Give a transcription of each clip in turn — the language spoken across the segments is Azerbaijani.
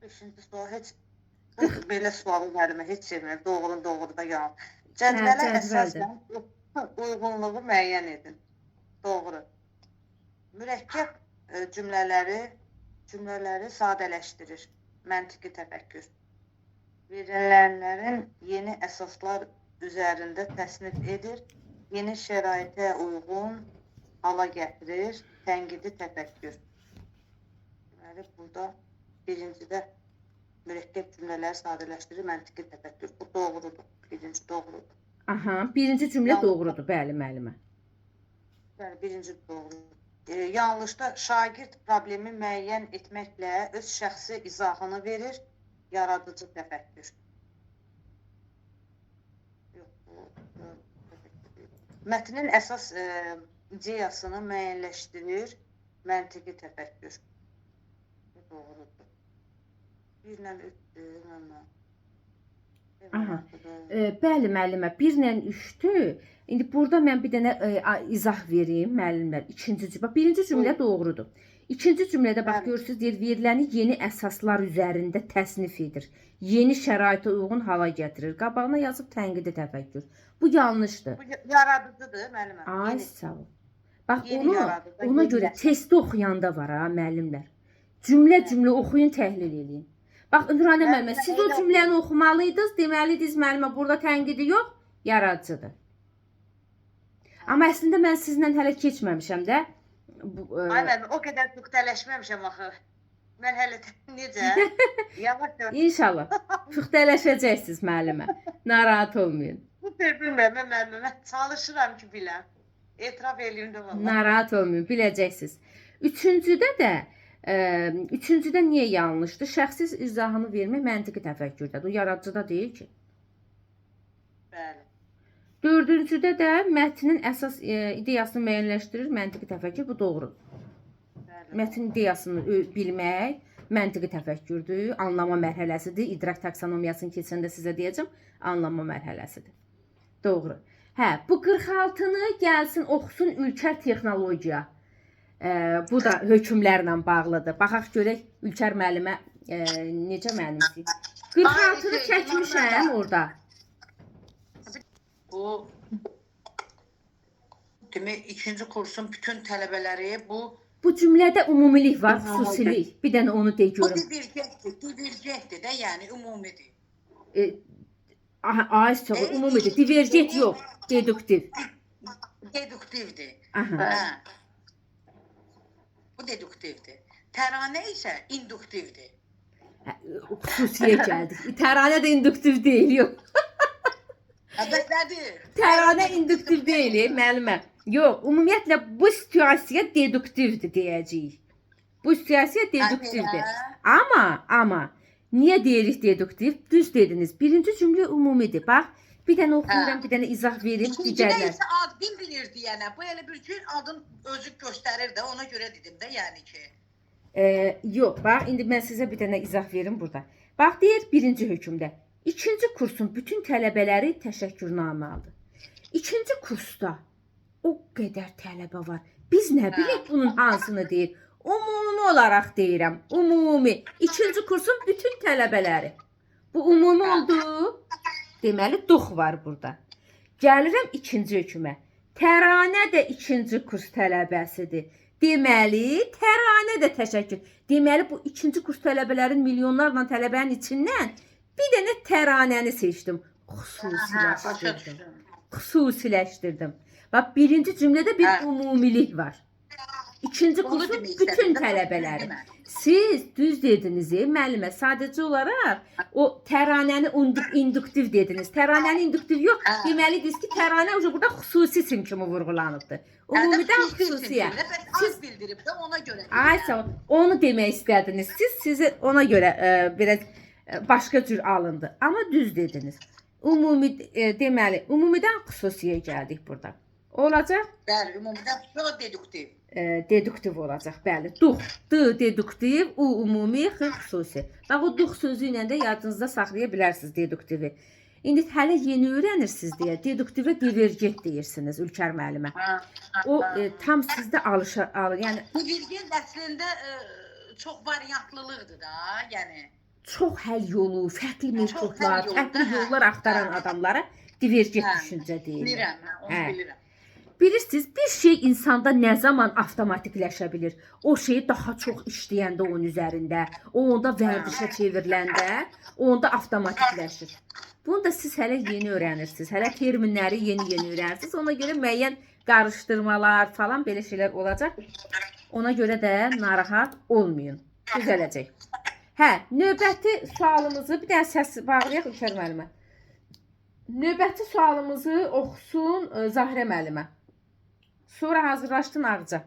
Beşinci sual heç belə sualı müəllimə heç sevmirəm. Doğru da yalan. Hə, Cədvələ cədvəldir. əsasən uyğunluğu müəyyən edin. Doğru. Mürəkkəb cümlələri sadələşdirir. Məntiqi təfəkkür. Verilənlərin yeni əsaslar üzərində təsnif edir. Yeni şəraitə uyğun hala gətirir. Tənqidi təfəkkür. Deməli, burada birincidə mürəkkəb cümlələri sadələşdirir. Məntiqi təfəkkür. Bu doğrudur. Birinci doğrudur. Aha, birinci cümlə doğrudur, bəli, müəllimə. Bəli, birinci doğrudur. Yanlışda şagird problemi müəyyən etməklə öz şəxsi izahını verir, yaradıcı təfəkkür. Mətnin əsas ideyasını müəyyənləşdirir, məntiqi təfəkkür. Doğrudur. Birlə üstü, Bəli, müəllimə, 1 ilə 3-dür. İndi burada mən bir dənə izah vereyim, müəllimlər. Birinci cümlə doğrudur. İkinci cümlədə bax görürsüz, deyir, veriləni yeni əsaslar üzərində təsnif edir. Yeni şəraitə uyğun hala gətirir. Qabağına yazıb tənqidi təfəkkür. Bu yanlışdır. Bu yaradıcıdır, müəllimə. Ay, sağ ol. Bax, ona görə testi oxuyanda var ha, müəllimlər. Cümlə oxuyun, təhlil edin. Bax, Nurhanə müəllimə, siz o cümləni oxumalıydınız, deməliydiniz, müəllimə, burada tənqidi yox, yaradıcıdır. Amma əslində mən sizlə hələ keçməmişəm də. Ay, müəllimə, o qədər püxtələşməmişəm axı. Mən hələ necə? Yavaş. İnşallah. Püxtələşəcəksiniz, müəllimə. Narahat olmayın. Bu bilmirəm, müəllimə. Çalışıram ki, biləm. Etiraf eləyim də valla. Narahat olmayın, biləcəksiniz. Üçüncüdə niyə yanlışdır? Şəxsi izahını vermək məntiqi təfəkkürdədir. O yaradıcıda deyil ki. Bəli. Dördüncüdə də mətnin əsas ideyasını müəyyənləşdirir, məntiqi təfəkkür. Bu doğrudur. Mətnin ideyasını bilmək məntiqi təfəkkürdür, anlama mərhələsidir. İdrak taksonomiyasını keçəndə sizə deyəcəm, anlama mərhələsidir. Doğru. Hə, bu 46-nı gəlsin oxusun Ülkər texnologiya. Bu da hökmlərlə bağlıdır. Baxaq görək Ülkər müəllimə necə mənimsiyib. 46-nı çəkmişəm orada. Bu demək ikinci kursun bütün tələbələri Bu cümlədə ümumilik var, xüsusilik. Bir dənə onu de görüm. Bu divergentdir də, yəni ümumidir. Ay, çox ümumidir. Divergent yox, deduktiv. Deduktivdir. Aha. Bu deduktivdir. Təranə isə induktivdir. Xüsusiyə gəldik. Təranə də induktiv deyil, yox. Bəslədir. Təranə induktiv deyil, müəllimə. Yox, ümumiyyətlə bu situasiya deduktivdir deyəcəyik. Bu situasiya deduktivdir. Amma niyə deyirik deduktiv? Düz dediniz. Birinci cümlə ümumidir. Bax, bir dənə oxuyuram, bir dənə izah verim. İkincidə isə ad bildirir deyənə. Bu elə bir ki, adın özü göstərir də, ona görə dedim də, yəni ki. Yox, bax, indi mən sizə bir dənə izah verim burada. Bax, deyir birinci hökmdə. İkinci kursun bütün tələbələri təşəkkürnamə aldı. İkinci kursda o qədər tələbə var. Biz nə bilək bunun hansını deyir? Ümumi olaraq deyirəm. Ümumi. İkinci kursun bütün tələbələri. Bu ümumi oldu. Deməli, dox var burada. Gəlirəm ikinci hökmə. Təranə də ikinci kurs tələbəsidir. Deməli, Təranə də təşəkkür. Deməli, bu ikinci kurs tələbələrin milyonlarla tələbənin içindən bir dənə Təranəni seçdim. Xüsusiləşdirdim. Bax, birinci cümlədə bir ümumilik var. İkinci kursun bütün tələbələri. Siz düz dediniz, müəllimə, sadəcə olaraq o təranəni induktiv dediniz. Təranəni induktiv yox, deməliydiniz ki, təranə burada xüsusi sim kimi vurğulanıbdır. Ümumidən xüsusiyə. Siz bildirib də ona görə. Ay, sağ ol. Onu demək istədiniz. Sizi ona görə biraz başqa cür alındı. Amma düz dediniz. Deməli, ümumidən xüsusiyə gəldik burada. Olacaq? Bəli, ümumidən deduktiv. Deduktiv olacaq, bəli. D deduktiv, u ümumi, x xüsusi. Bax, o dux sözü ilə də yadınızda saxlaya bilərsiniz deduktivi. İndi hələ yeni öyrənirsiniz deyə deduktivə divergent deyirsiniz Ülkər müəllimə. O tam sizdə alışır, yəni divergent əslində çox variantlılıqdır da, yəni. çox həll yolu, fərqli metodlar, həll yolu, fərqli hə, yollar axtaran hə. adamlara divergent Hə, düşüncə deyirlər. Bilirəm, onu Hə. bilirəm. Bilirsiniz, bir şey insanda nə zaman avtomatikləşə bilir? O şeyi daha çox işləyəndə onun üzərində, o onda vərdişə çevriləndə, o onda avtomatikləşir. Bunu da siz hələ yeni öyrənirsiniz. Hələ terminləri yeni öyrənirsiniz. Ona görə müəyyən qarışdırmalar falan belə şeylər olacaq. Ona görə də narahat olmayın. Düzələcək. Hə, növbəti sualımızı bir dənə səs bağlayaq Ülkər müəllimə. Növbəti sualımızı oxusun Zahirə müəllimə. Sonra hazırlaşdın Ağca.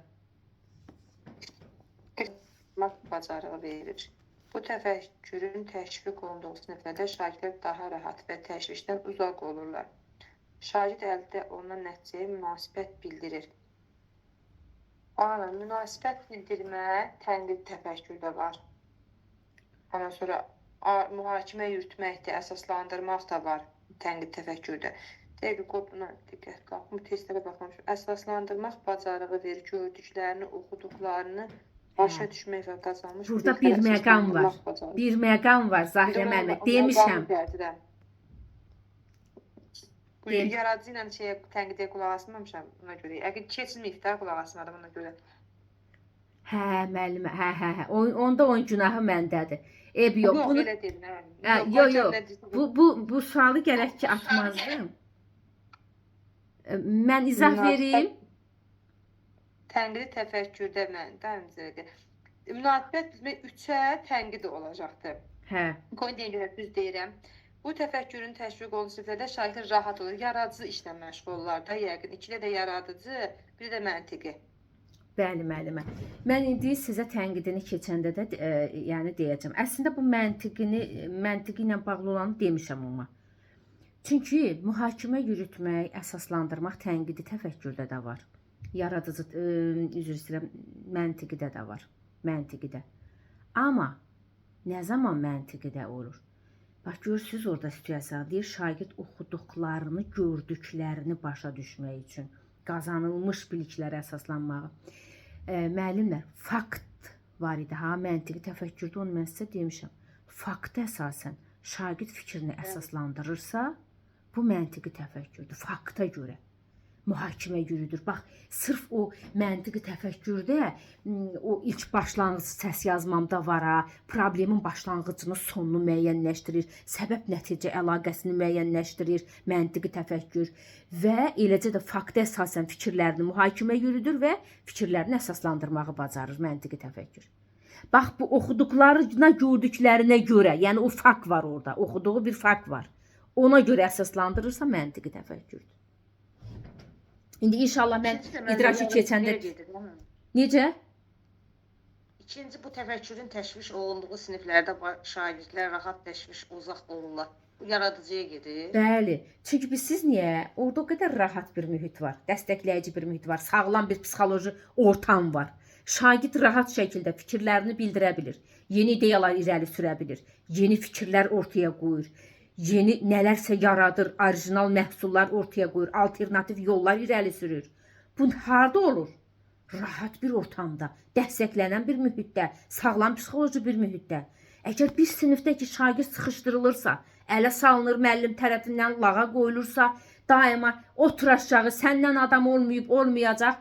Bacarığı verir. Bu təfəkkürün təşviq olunduğu siniflərdə şagirdlər daha rahat və təşvişdən uzaq olurlar. Şagird əldə olunan nəticəyə münasibət bildirir. Münasibət bildirmə tənqid təfəkkürdə var. Ondan sonra mühakimə yürütməkdə, əsaslandırmaq da var tənqid təfəkkürdə. Dəqiq qoduna diqqət qalxım, testlərə baxmamışım. Əsaslandırmaq bacarığı verir, gördüklərini, oxuduqlarını başa düşmək və qazanmış. Burada bir məqam var. Bir məqam var Zahirə müəllimə. Demişəm. Yaradıcı ilə tənqidə qulaq asmamışam ona görə. Əgər keçməyib də qulaq asmadım ona görə. Hə, müəllimə, hə. Onda onun günahı məndədir. Eyb yox. Yox, Bunu elə deyil. yox. Bu sualı gərək ki atmazdım. Mən izah vereyim. Tənqidi təfəkkürdə mən münasibət bilmək 3-ə tənqid olacaqdır. Hə. Qoy deyim görə düz deyirəm. Bu təfəkkürün təşviq olunduğu siniflərdə şagirdlər rahat olur. Yaradıcı işlə məşğul olurlar da yəqin. İkidə də yaradıcı, bir də məntiqi. Bəli, müəllimə. Mən indi sizə tənqidini keçəndə də yəni deyəcəm. Əslində bu məntiqi ilə bağlı olanı demişəm amma. Çünki mühakimə yürütmək, əsaslandırmaq tənqidi təfəkkürdə də var. Yaradıcı, üzr istəyirəm, məntiqidə də var. Məntiqidə. Amma nə zaman məntiqidə olur? Bax, görürsünüz orada situasiya deyir, şagird oxuduqlarını, gördüklərini başa düşmək üçün qazanılmış biliklərə əsaslanmağı. Müəllimlər, fakt var idi, məntiqi təfəkkürdə onu mən sizə demişəm. Faktə əsasən şagird fikrini əsaslandırırsa, bu məntiqi təfəkkürdür, fakta görə. Mühakimə yürüdür. Bax, sırf o məntiqi təfəkkürdə o ilk başlanğıc səs yazmamda var, problemin başlanğıcını, sonunu müəyyənləşdirir, səbəb-nəticə əlaqəsini müəyyənləşdirir məntiqi təfəkkür və eləcə də faktə əsasən fikirlərini mühakimə yürüdür və fikirlərini əsaslandırmağı bacarır məntiqi təfəkkür. Bax, bu oxuduqlarına, gördüklərinə görə, yəni o fakt var orada, oxuduğu bir fakt var. Ona görə əsaslandırırsa məntiqi təfəkkürdür. İndi inşallah mən idraki keçəndə... Necə? İkinci, bu təfəkkürün təşviş olunduğu siniflərdə şagirdlər rahat təşviş uzaq olurlar. Bu yaradıcıya gedir. Bəli. Çünki siz niyə? Orada o qədər rahat bir mühit var, dəstəkləyici bir mühit var, sağlam bir psixoloji ortam var. Şagird rahat şəkildə fikirlərini bildirə bilir, yeni ideyalar irəli sürə bilir, yeni fikirlər ortaya qoyur. Yeni nələrsə yaradır, orijinal məhsullar ortaya qoyur, alternativ yollar irəli sürür. Bu harda olur? Rahat bir ortamda, dəstəklənən bir mühitdə, sağlam psixoloji bir mühitdə. Əgər bir sinifdə ki, şagird sıxışdırılırsa, ələ salınır, müəllim tərəfindən lağa qoyulursa, daima oturacağı, səndən adam olmayıb, olmayacaq,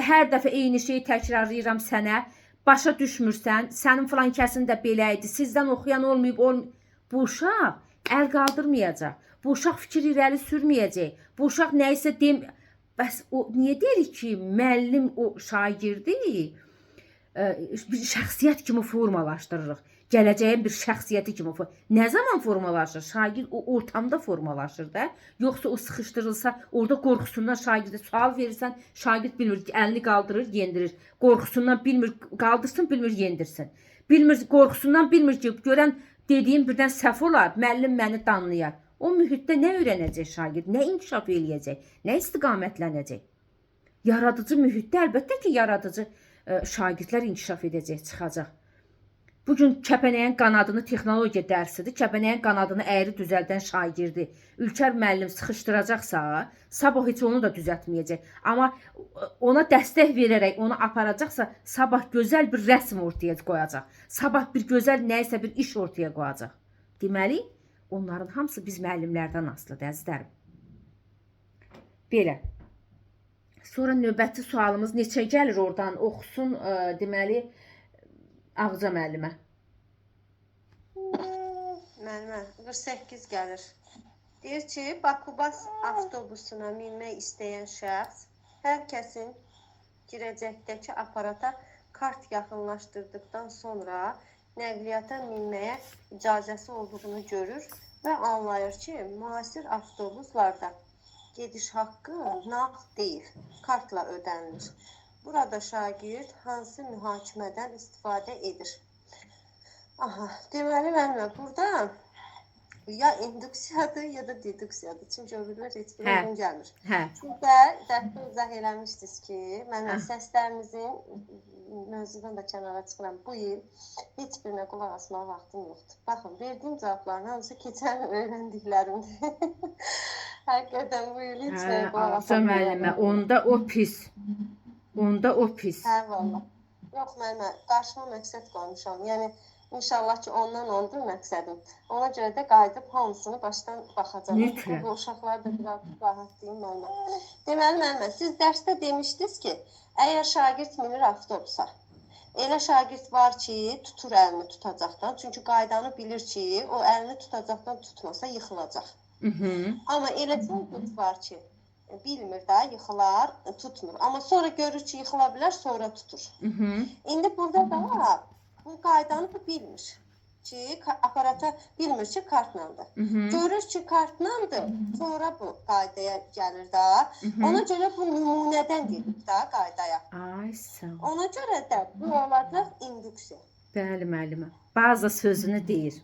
hər dəfə eyni şeyi təkrarlayıram sənə, başa düşmürsən, sənin filan kəsin də belə idi, sizdən oxuyan olmayıb, bu uşaq əl qaldırmayacaq. Bu uşaq fikir irəli sürməyəcək. Bu uşaq nəyisə bəs o niyə deyirik ki, müəllim o şagirdi bir şəxsiyyət kimi formalaşdırırıq. Gələcəyin bir şəxsiyyəti kimi. Nə zaman formalaşır? Şagird o ortamda formalaşır da. Yoxsa o sıxışdırılsa, orada qorxusundan şagirdə sual verirsən, şagird bilmir, əlini qaldırır, yendirir. Qorxusundan bilmir, qaldırsın, bilmir, yendirsin. Bilmir, qorxusundan bilmir ki, görən dediyim birdən səhv olar, müəllim məni danlayar. O mühitdə nə öyrənəcək şagird, nə inkişaf eləyəcək, nə istiqamətlənəcək? Yaradıcı mühitdə əlbəttə ki, yaradıcı şagirdlər inkişaf edəcək, çıxacaq. Bu gün kəpənəyin qanadını texnologiya dərsidir. Kəpənəyin qanadını əyri düzəldən şagirdi Ülkər müəllim sıxışdıracaqsa, sabah heç onu da düzəltməyəcək. Amma ona dəstək verərək onu aparacaqsa, sabah gözəl bir rəsm ortaya qoyacaq. Sabah bir gözəl nəyisə bir iş ortaya qoyacaq. Deməli, onların hamısı biz müəllimlərdən asılıdır, əzizlərim. Belə. Sonra növbəti sualımız neçə gəlir oradan oxusun, deməli, Ağca müəllimə. Müəllimə, 48 gəlir. Deyir ki, Bakubas avtobusuna minmək istəyən şəxs hər kəsin girəcəkdəki aparata kart yaxınlaşdırdıqdan sonra nəqliyyata minməyə icazəsi olduğunu görür və anlayır ki, müasir avtobuslarda gediş haqqı nağd deyil, kartla ödənilir. Burada şagird hansı mühakimədən istifadə edir? Aha, deməli müəllimə, burada ya induksiyadır, ya da deduksiyadır. Çünki öbürlər heç bir uyğun gəlmir. Burada dəfə izah eləmişdiniz ki, müəllimə, səslərimizin mövzudan da kənara çıxıram. Bu il heç birinə qulaq asmağa vaxtım yoxdur. Baxın, verdiyim cavabların hamısı keçən öyrəndiklərimdir. Həqiqətən bu il heç nəyə qulaq asmağa müəllimə, onda o pis. Onda o pis. Hə, valla. Yox, müəllimə, qarşıma məqsəd qoymuşam. Yəni, inşallah ki, ondan ondur məqsədim. Ona görə də qayıdıb hamısını başdan baxacağım. Mütləq. Bu uşaqlar da biraz rahatlayın müəllimə. Deməli, müəllimə, siz dərsdə demişdiniz ki, əgər şagird minir avtobusa, elə şagird var ki, tutur əlini tutacaqdan. Çünki qaydanı bilir ki, o əlini tutacaqdan tutmasa yıxılacaq. Amma elə şagird var ki, bilmir də, yıxılar, tutmur. Amma sonra görür ki, yıxıla bilər, sonra tutur. İndi burada da bu qaydanı bilmir ki, aparata bilmir ki, kartlandır. Görür ki, kartlandır, sonra bu qaydaya gəlir də. Ona görə bu nümunədən gelir də qaydaya. Ay, sağ ol. Ona görə də bu olacaq induksiya. Bəli, müəllimə. Bazı sözünü deyir.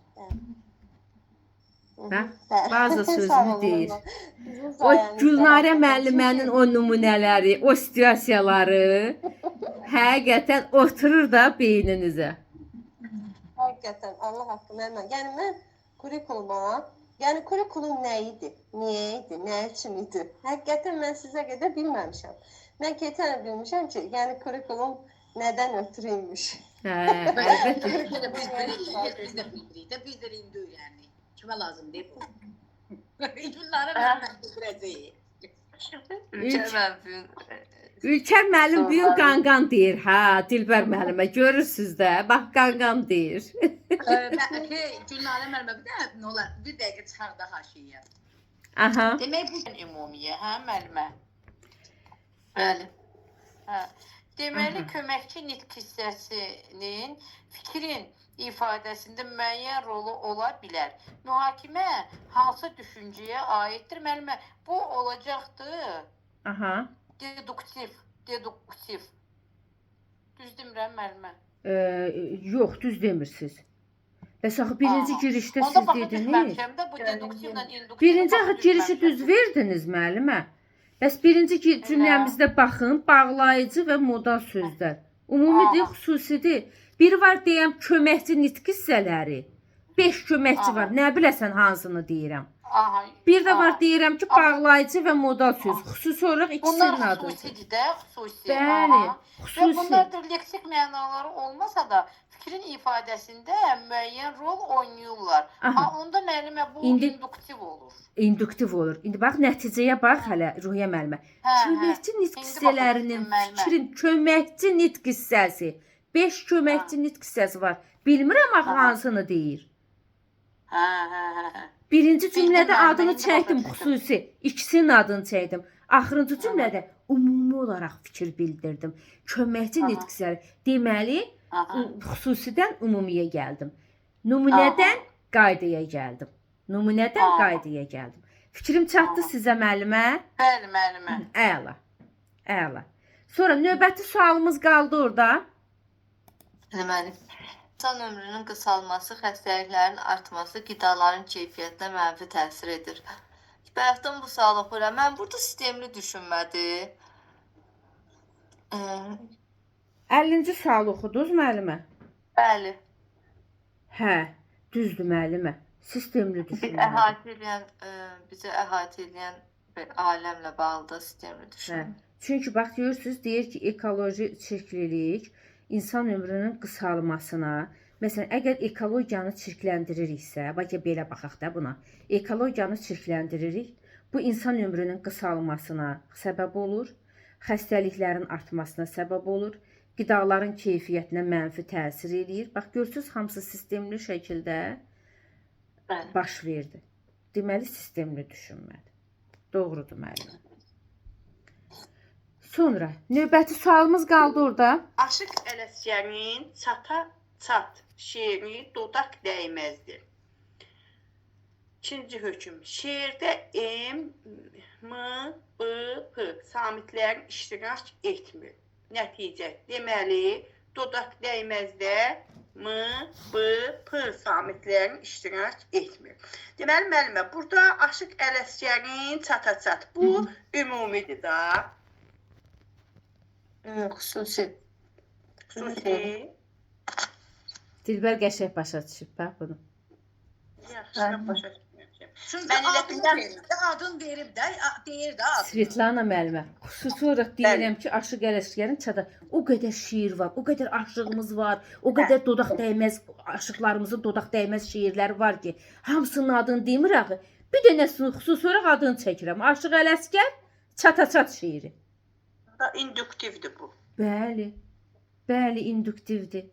Bazı sözünü deyir. O Gülnarə müəllimənin o nümunələri, o situasiyaları həqiqətən oturur da beyninizə. Həqiqətən, Allah haqqı müəllimə. Yəni, mən kurikulum nə idi, niyə idi, nə üçün idi? Həqiqətən, mən sizə qədər bilməmişəm. Mən keçən bilmişəm ki, yəni kurikulum nədən ötürü imiş. Əlbəttə. Biz də indi öyrəndik. Kimə lazım deyil bu? Günləri mən bildirəcəyik. Ülkər müəllim büyük qanqan deyir, hə, Dilbər müəllimə, görürsünüz də, bax qanqan deyir. Günləri müəllimə bir dəqiqə çıxar da haşiyə. Aha. Demək bu ümumiyyə, hə müəllimə? Bəli. Deməli, köməkçi nitq hissəsinin fikrin ifadəsində müəyyən rolu ola bilər. Mühakimə hansı düşüncəyə aiddir? Müəllimə, bu olacaqdır. Aha. Deduktiv. Düz demirəm müəllimə? Yox, düz demirsiniz. Bəs axı birinci girişdə siz dediniz. Birinci axı girişi düz verdiniz müəllimə. Bəs birinci cümləmizdə baxın, bağlayıcı və modal sözlər. Ümumidir, xüsusidir. Biri var deyəm köməkçi nitq hissələri. 5 köməkçi var. Nə biləsən hansını deyirəm. Bir də var deyirəm ki, bağlayıcı və modal söz. Xüsusi olaraq ikisinin adı. Bunlar xüsusidir də, xüsusi. Bəli, xüsusi. Və bunlar da leksik mənaları olmasa da fikrin ifadəsində müəyyən rol oynayırlar. Onda müəllimə bu induktiv olur. İnduktiv olur. İndi bax nəticəyə bax hələ Ruhiyyə müəllimə. Köməkçi nitq hissələrinin fikrin köməkçi nitq hissəsi. 5 köməkçi nitq hissəsi var. Bilmirəm axı hansını deyir. Birinci cümlədə adını çəkdim xüsusi, ikisinin adını çəkdim. Axırıncı cümlədə ümumi olaraq fikir bildirdim. Köməkçi nitq hissələri. Deməli, xüsusidən ümumiyə gəldim. Nümunədən qaydaya gəldim. Nümunədən qaydaya gəldim. Fikrim çatdı sizə müəllimə? Bəli, müəllimə. Əla. Əla. Sonra növbəti sualımız qaldı orada. Deməli, insan ömrünün qısalması, xəstəliklərin artması qidaların keyfiyyətinə mənfi təsir edir. Bayaqdan bu sualı oxuyuram. Mən burada sistemli düşünmədir. 50-ci sual oxudunuz müəllimə? Bəli. Hə, düzdür müəllimə. Sistemli Biz düşünməlidir. əhatə edən, bizi əhatə edən bir aləmlə bağlı da sistemli Hə. düşünün. Çünki bax görürsüz, deyir ki, ekoloji çirklilik insan ömrünün qısalmasına, məsələn, əgər ekologiyanı çirkləndiririksə, bax ki, belə baxaq da buna. Ekologiyanı çirkləndiririk, bu insan ömrünün qısalmasına səbəb olur, xəstəliklərin artmasına səbəb olur, qidaların keyfiyyətinə mənfi təsir eləyir. Bax görürsüz, hamısı sistemli şəkildə Bəli. baş verdi. Deməli, sistemli düşünməli. Doğrudur müəllim. Sonra növbəti sualımız qaldı orada. Aşıq Ələsgərin çata çat şeiri dodaq dəyməzdir. İkinci hökm. Şeirdə M, B, P samitlərin iştirak etmir. Nəticə. Deməli, dodaq dəyməzdə M, B, P samitlərin iştirak etmir. Deməli, müəllimə, burada Aşıq Ələsgərin çata çat. Bu ümumidir da. Xüsusi. Xüsusi. Dilbər qəşəng başa düşüb bax bunu. Yaxşı, başa düşmüşəm. Çünki Mən elə adın verib də, deyir də adını. Svetlana müəllimə, xüsusi olaraq deyirəm ki, Aşıq Ələsgərin çata o qədər şeir var, o qədər aşığımız var, o qədər dodaq dəyməz, aşıqlarımızın dodaq dəyməz şeirləri var ki, hamısının adını demirəm. Bir dənəsinin xüsusi olaraq adını çəkirəm. Aşıq Ələsgər çata çat şeiri. İnduktivdir bu. Bəli. Bəli, induktivdir.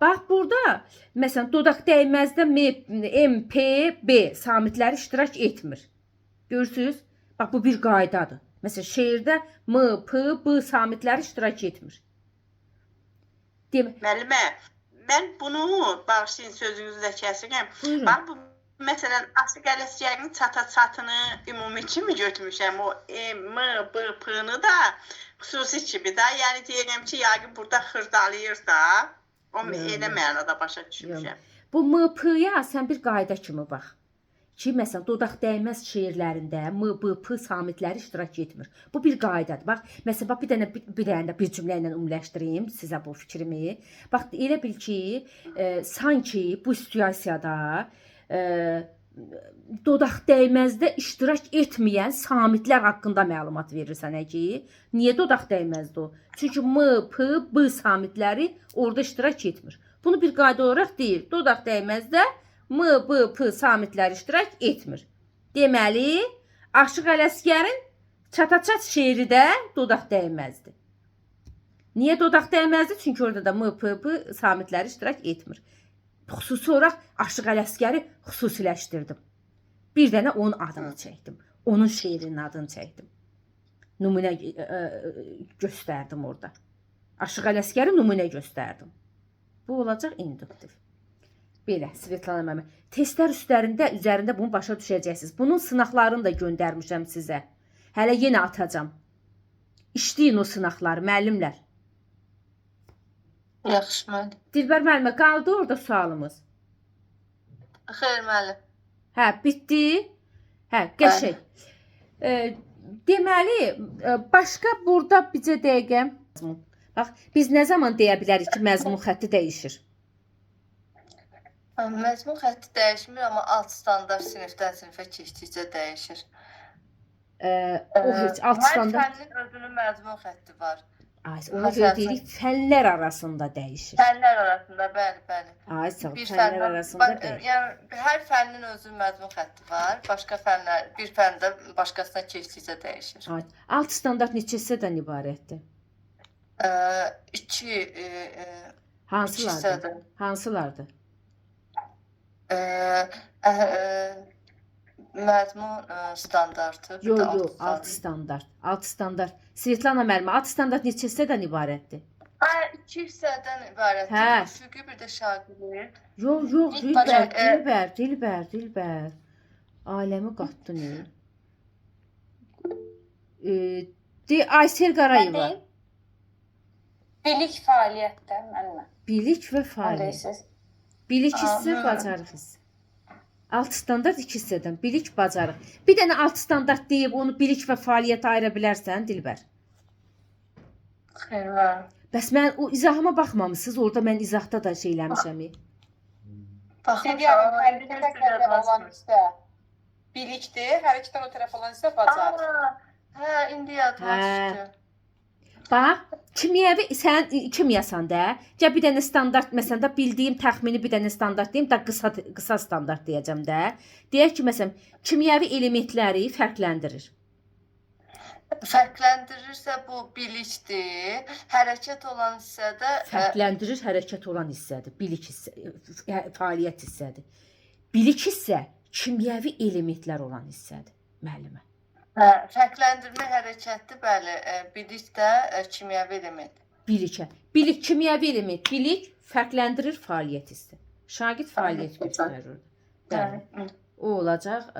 Bax burada məsələn dodaq dəyməzdə M, P, B samitləri iştirak etmir. Görürsüz? Bax bu bir qaydadır. Məsələn şeirdə M, P, B samitləri iştirak etmir. Müəllimə, mən bunu bağışlayın sözünüzdə kəsirəm. Buyurun. Bax bu məsələn Aşıq Ələsgərin çata çatını ümumi kimi götürmüşəm. O M, B, P-nı da xüsusi kimi də. Yəni deyirəm ki, yəqin burada xırdalayır da. O elə mənada başa düşmüşəm. Bu M, P-ya sən bir qayda kimi bax. Ki, məsələn, dodaq dəyməz şeirlərində M, B, P samitləri iştirak etmir. Bu bir qaydadır. Bax, məsələn, bax, bir dənə də bir cümlə ilə ümumiləşdirim sizə bu fikrimi. Bax, elə bil ki, sanki bu situasiyada dodaq dəyməzdə iştirak etməyən samitlər haqqında məlumat verirsən ki, niyə dodaq dəyməzdir o? Çünki M, P, B samitləri orada iştirak etmir. Bunu bir qayda olaraq deyir. Dodaq dəyməzdə M, B, P samitləri iştirak etmir. Deməli, Aşıq Ələsgərin çata-çat şeiri də dodaq dəyməzdir. Niyə dodaq dəyməzdir? Çünki orada da M, P, B samitləri iştirak etmir. Xüsusi olaraq Aşıq Ələsgəri xüsusiləşdirdim. Bir dənə onun adını çəkdim. Onun şeirinin adını çəkdim. Nümunə göstərdim orada. Aşıq Ələsgəri nümunə göstərdim. Bu olacaq induktiv. Belə, Svetlana müəllimə. Testlər üzərində bunu başa düşəcəksiniz. Bunun sınaqlarını da göndərmişəm sizə. Hələ yenə atacağam. İşləyin o sınaqları, müəllimlər. Yaxşı müəllim. Dilbər müəllimə, qaldı orada sualımız. Xeyr müəllim. Hə, bitdi. Hə, qəşəng. Deməli, başqa burada bizə dəqiqə bax, biz nə zaman deyə bilərik ki, məzmun xətti dəyişir? Məzmun xətti dəyişmir, amma alt standart sinifdən sinifə keçdikcə dəyişir. O heç alt standart. Hər fənnin özünün məzmun xətti var. Ona görə deyirik, fənlər arasında dəyişir. Fənlər arasında, bəli. Ay, sağ ol, fənlər arasında dəyişir. Yəni, hər fənnin özünün məzmun xətti var. Başqa fənlər, bir fəndə başqasına keçdikcə dəyişir. Ay, alt standart neçə hissədən ibarətdir? 2 Hansılardır? Hansılardır? Məzmun standartı. Yox, alt standart. Alt standart. Svetlana müəllimə, alt standart neçə hissədən ibarətdir? 2 hissədən ibarətdir. Hə. Üfüqi bir də şagird. Yox, Dilbər. Aləmi qatdın. Aysel Qarayeva. Bilik fəaliyyətdə müəllimə. Bilik və fəaliyyət. Bilik hissə, bacarıq hissə. Alt standart 2 hissədən. Bilik, bacarıq. Bir dənə alt standart deyib onu bilik və fəaliyyətə ayıra bilərsən, Dilbər? Xeyr, var. Bəs mən o izahıma baxmamısınız. Orada mən izahda da şey eləmişəm. Baxın Seriyanın uşağım, tənqid indi təfəkkürdə olan hissə bilikdir, hər ikidən o tərəf olan hissə bacar. Hə, indi yadıma Hə. düşdü. Bax, kimyəvi sən kimyasan da. Gəl bir dənə standart məsələn də bildiyim təxmini bir dənə standart deyim də qısa standart deyəcəm də. Deyək ki, məsələn, kimyəvi elementləri fərqləndirir. Fərqləndirirsə bu bilikdir. Hərəkət olan hissədə Fərqləndirir hərəkət olan hissədir. Bilik hissə, fəaliyyət hissədir. Bilik hissə kimyəvi elementlər olan hissədir, müəllimə. hə, fərqləndirmə hərəkətdir, bəli. Bilik də kimyəvi element. Bilikə. Bilik kimyəvi element. Bilik fərqləndirir fəaliyyət hissi. Şagird fəaliyyət göstərir. Bəli. O olacaq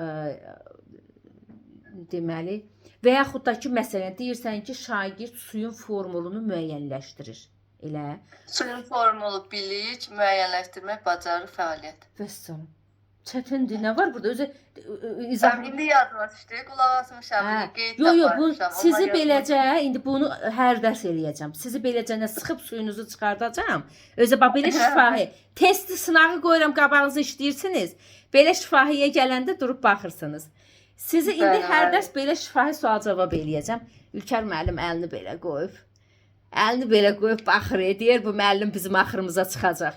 deməli və yaxud da ki, məsələn, deyirsən ki, şagird suyun formulunu müəyyənləşdirir. Elə. Suyun formulu bilik, müəyyənləşdirmək, bacarıq, fəaliyyət. Vəssalam. Çətindir. Nə var burada? Özü izah. İndi yadıma düşdü. Qulaq asmışam. Bu sizi beləcə indi bunu hər dərs eləyəcəm. Sizi beləcə nə sıxıb suyunuzu çıxardacağam. Özü bax belə şifahi. Test sınağı qoyuram, qabağınızı işləyirsiniz. Belə şifahiyə gələndə durub baxırsınız. Sizi indi hər dərs belə şifahi sual-cavab eləyəcəm. Ülkər müəllim əlini belə qoyub. Əlini belə qoyub baxır, deyir bu müəllim bizim axırımıza çıxacaq.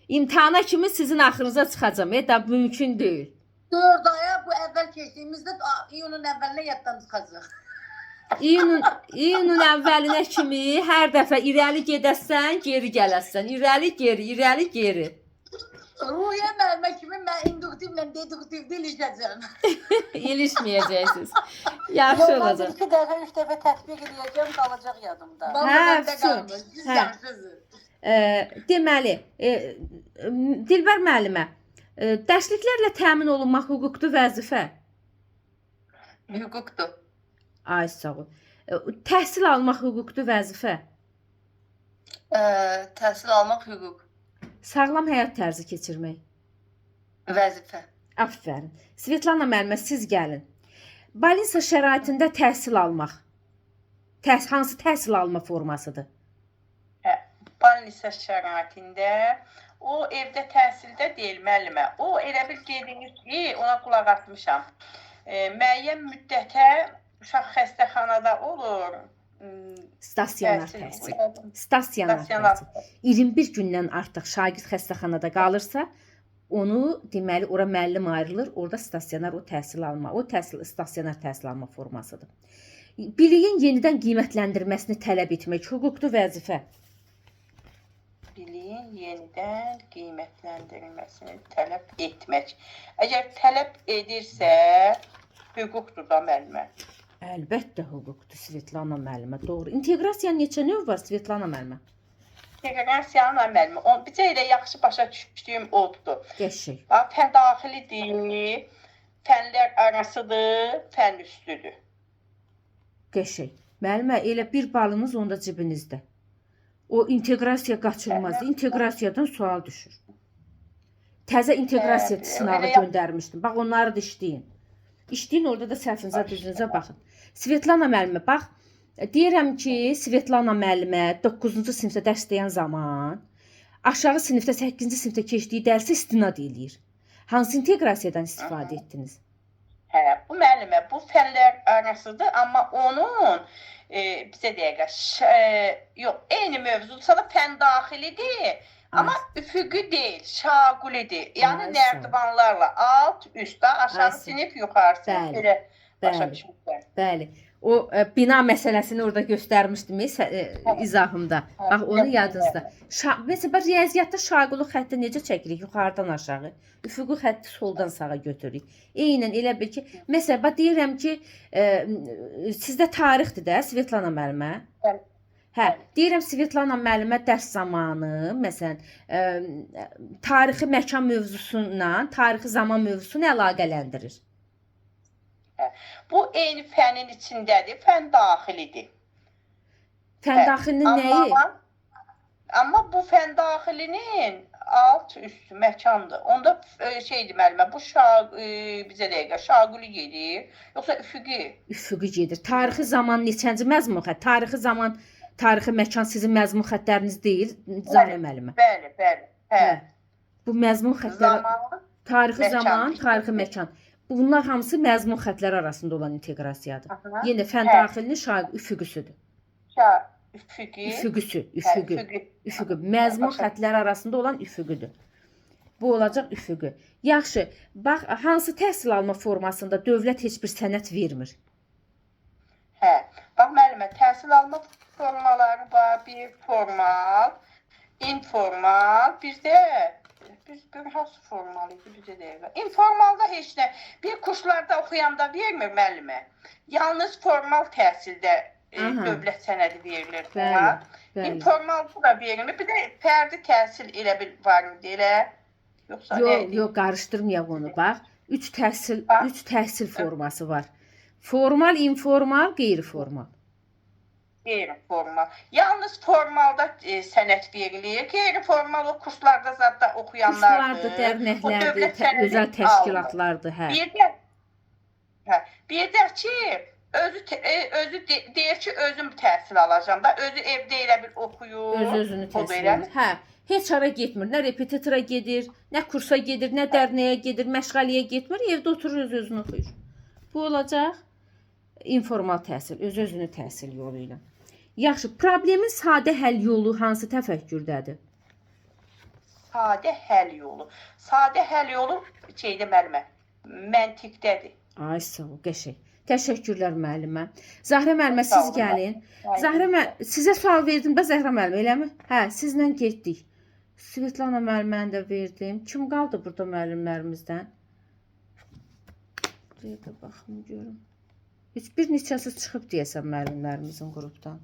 İmtahana kimi sizin axırınıza çıxacam. Da mümkün deyil. 4 aya bu əvvəl keçdiyimizdə iyunun əvvəlinə yaddan çıxacaq. İyunun əvvəlinə kimi hər dəfə irəli gedəsən, geri gələsən. İrəli, geri, irəli, geri. Ruhiyə müəllimə kimi mən induktivlə deduktivdə ilişəcəm. İlişməyəcəksiniz. Yaxşı olacaq. 2 dəfə, 3 dəfə tətbiq edəcəm, qalacaq yadımda. Deməli, Dilbər müəllimə, dərsliklərlə təmin olunmaq hüquqdur vəzifə? Hüquqdur. Ay sağ ol. Təhsil almaq hüquqdur vəzifə? Təhsil almaq hüquq. Sağlam həyat tərzi keçirmək? Vəzifə. Aferin. Svetlana müəllimə, siz gəlin. Balinsa şəraitində təhsil almaq. Hansı təhsil alma formasıdır? Balinsa şəraitində o evdə təhsildə deyil müəllimə. O elə bil dediyiniz ki, ona qulaq asmışam. Müəyyən müddətə uşaq xəstəxanada olur. Stasionar təhsil. Stasionar təhsil. 21 gündən artıq şagird xəstəxanada qalırsa, onu deməli ora müəllim ayrılır, orada stasionar o təhsil alma, o təhsil stasionar təhsil alma formasıdır. Biliyin yenidən qiymətləndirməsini tələb etmək hüquqdur vəzifə? Biliyin yenidən qiymətləndirilməsini tələb etmək. Əgər tələb edirsə, hüquqdur da müəllimə. Əlbəttə hüquqdur Svetlana müəllimə, doğru. İnteqrasiya neçə növ var Svetlana müəllimə? İnteqrasiyanın müəllimə, bizə elə yaxşı başa düşdüyüm odur. Qəşəng. Fən daxilidir, fənlər arasıdır, fən üstüdür. Qəşəng. Müəllimə, elə bir balınız onda cibinizdə. O inteqrasiya qaçılmaz. İnteqrasiyadan sual düşür. Təzə inteqrasiya sınağı göndərmişdim. Bax, onları da işləyin. İşləyin, orada da səhvinizə, düzünüzə baxın. Svetlana müəllimə, bax, deyirəm ki, Svetlana müəllimə 9-cu sinifdə dərs deyən zaman aşağı sinifdə 8-ci sinifdə keçdiyi dərsi istinad eləyir. Hansı inteqrasiyadan istifadə etdiniz? Hə, bu müəllimə, bu fənlər arasıdır, amma onun bizə deyək, yox, eyni mövzudursa da fən daxilidir, amma üfüqü deyil, şaqulidir. Yəni nərdivanlarla alt, üstdə, aşağı sinif, yuxarı sinif. Elə başa düşmüşəm. Bəli. O bina məsələsini orada göstərmişdim izahımda. Bax, onu yadınızda. Məsələn, riyaziyyatda şaquli xətti necə çəkirik? Yuxarıdan aşağı. Üfüqi xətti soldan sağa götürürük. Eynən elə bil ki, məsələn, deyirəm ki, sizdə tarixdir də, Svetlana müəllimə? Hə, deyirəm Svetlana müəllimə dərs zamanı, məsələn, tarixi məkan mövzusuna, tarixi zaman mövzusunu əlaqələndirir. Bu eyni fənin içindədir, fən daxilidir. Fən daxilinin nəyi? Amma bu fən daxilinin alt, üst məkandır. Onda şeydir müəllimə, bu bizə dəqiqə şaquli gedir, yoxsa üfüqi? Üfüqi gedir. Tarixi zaman neçənci məzmun xətt? Tarixi zaman, tarixi məkan sizin məzmun xəttləriniz deyil, Zanə müəllimə. Bəli, bəli. Hə. Bu məzmun xətləri Zaman, tarixi məkan. zaman, tarixi məkan. Bunlar hamısı məzmun xətləri arasında olan inteqrasiyadır. Aha. Yenə fən Hə. daxilinin üfüqüsüdür. üfüqi, Üfüqüsü, hə, üfüqü. üfüqi. Üfüqü məzmun Başa- xətləri arasında olan üfüqüdür. Bu olacaq üfüqü. Yaxşı, bax hansı təhsil alma formasında dövlət heç bir sənəd vermir. Hə. Bax müəllimə, təhsil alma formaları var. Bir formal, informal, bir də bir hansı formal idi bizə deyirlər. Informalda heç nə. Bir kurslarda oxuyanda vermir müəllimə. Yalnız formal təhsildə Aha. dövlət sənədi verilir. Bəli, buna. bəli. İnformalda da verilmir. Bir də fərdi təhsil elə bir var idi elə. Yoxsa nə Yox, idi? yox, qarışdırmayaq onu bax. 3 Bax. təhsil forması var. Formal, informal, qeyri-formal. Qeyri-formal. Yalnız formalda sənəd verilir. Qeyri-formal o kurslarda zətdə oxuyanlardır. Kurslardır, O dərnəklərdir, dövlət sənədi özəl almır. təşkilatlardır, hə. Bir də ki, özü deyir ki, özüm təhsil alacağam da, özü evdə elə bir oxuyur. Öz-özünü o təhsil belə. edir. Hə, heç hara getmir. Nə repetitora gedir, nə kursa gedir, nə dərnəyə gedir, məşğələyə getmir. Evdə oturur, öz-özünü oxuyur. Bu olacaq informal təhsil, öz-özünü təhsil yolu ilə. Yaxşı, problemin sadə həll yolu hansı təfəkkürdədir? Sadə həll yolu. Sadə həll yolu şeydə müəllimə, məntiqdədir. Ay sağ ol, qəşəng. Təşəkkürlər müəllimə. Zahra müəllimə Sağ siz olun. gəlin. Zahra müəllimə sizə sual verdim də Zahra müəllimə, eləmi? Hə, sizlə getdik. Svetlana müəlliməni də verdim. Kim qaldı burada müəllimlərimizdən? Buraya da baxım görüm. Heç bir neçəsi çıxıb deyəsən müəllimlərimizin qrupdan.